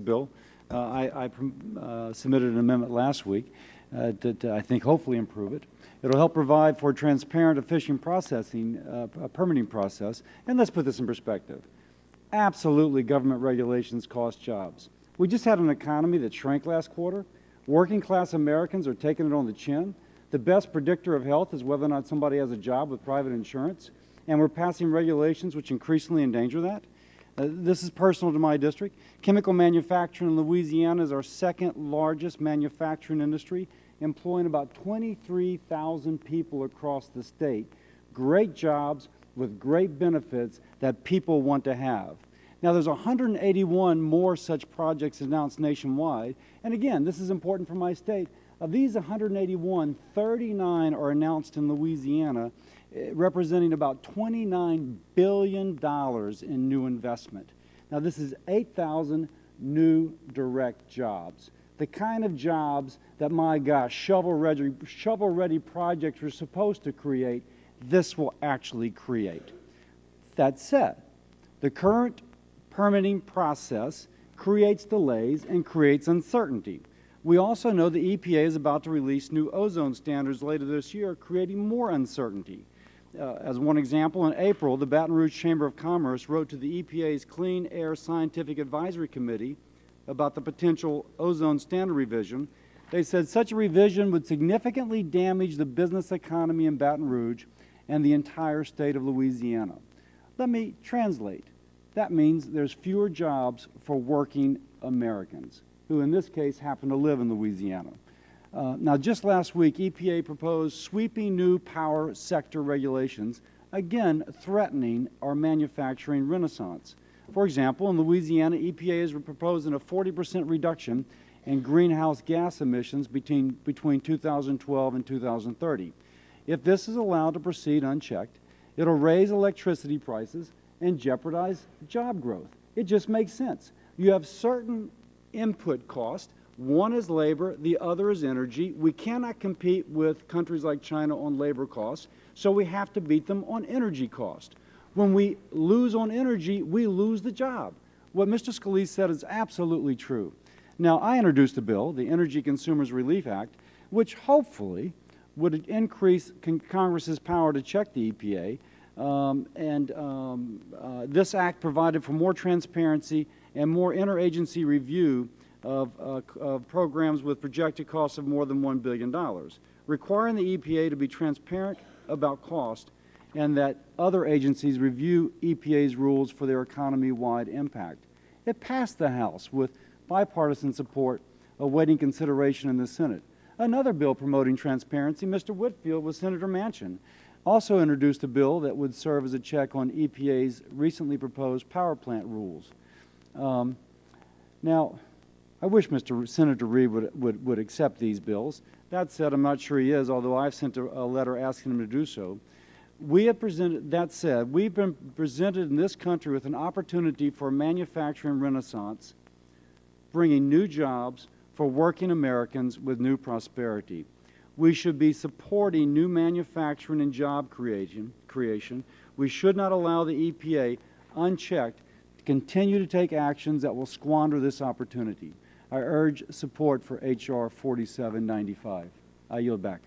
bill. I submitted an amendment last week to, I think, hopefully improve it. It will help provide for transparent, efficient permitting process. And let's put this in perspective. Absolutely, government regulations cost jobs. We just had an economy that shrank last quarter. Working-class Americans are taking it on the chin. The best predictor of health is whether or not somebody has a job with private insurance. And we're passing regulations which increasingly endanger that. This is personal to my district. Chemical manufacturing in Louisiana is our second largest manufacturing industry, employing about 23,000 people across the state. Great jobs with great benefits that people want to have. Now, there's 181 more such projects announced nationwide. And again, this is important for my state. Of these 181, 39 are announced in Louisiana, representing about $29 billion in new investment. Now, this is 8,000 new direct jobs. The kind of jobs that, my gosh, shovel-ready projects are supposed to create, this will actually create. That said, the current permitting process creates delays and creates uncertainty. We also know the EPA is about to release new ozone standards later this year, creating more uncertainty. As one example, in April, the Baton Rouge Chamber of Commerce wrote to the EPA's Clean Air Scientific Advisory Committee about the potential ozone standard revision. They said such a revision would significantly damage the business economy in Baton Rouge and the entire state of Louisiana. Let me translate. That means there's fewer jobs for working Americans, who in this case happen to live in Louisiana. Now, just last week, EPA proposed sweeping new power sector regulations, again threatening our manufacturing renaissance. For example, in Louisiana, EPA is proposing a 40% reduction in greenhouse gas emissions between 2012 and 2030. If this is allowed to proceed unchecked, it'll raise electricity prices and jeopardize job growth. It just makes sense. You have certain input costs. One is labor, the other is energy. We cannot compete with countries like China on labor costs, so we have to beat them on energy cost. When we lose on energy, we lose the job. What Mr. Scalise said is absolutely true. Now, I introduced a bill, the Energy Consumers Relief Act, which hopefully would increase Congress's power to check the EPA. This act provided for more transparency and more interagency review of programs with projected costs of more than $1 billion, requiring the EPA to be transparent about cost and that other agencies review EPA's rules for their economy-wide impact. It passed the House with bipartisan support, awaiting consideration in the Senate. Another bill promoting transparency, Mr. Whitfield with Senator Manchin, also introduced a bill that would serve as a check on EPA's recently proposed power plant rules. Now, I wish Senator Reid would accept these bills. That said, I'm not sure he is, although I've sent a letter asking him to do so. We've been presented in this country with an opportunity for a manufacturing renaissance, bringing new jobs for working Americans with new prosperity. We should be supporting new manufacturing and job creation. We should not allow the EPA, unchecked, to continue to take actions that will squander this opportunity. I urge support for H.R. 4795. I yield back.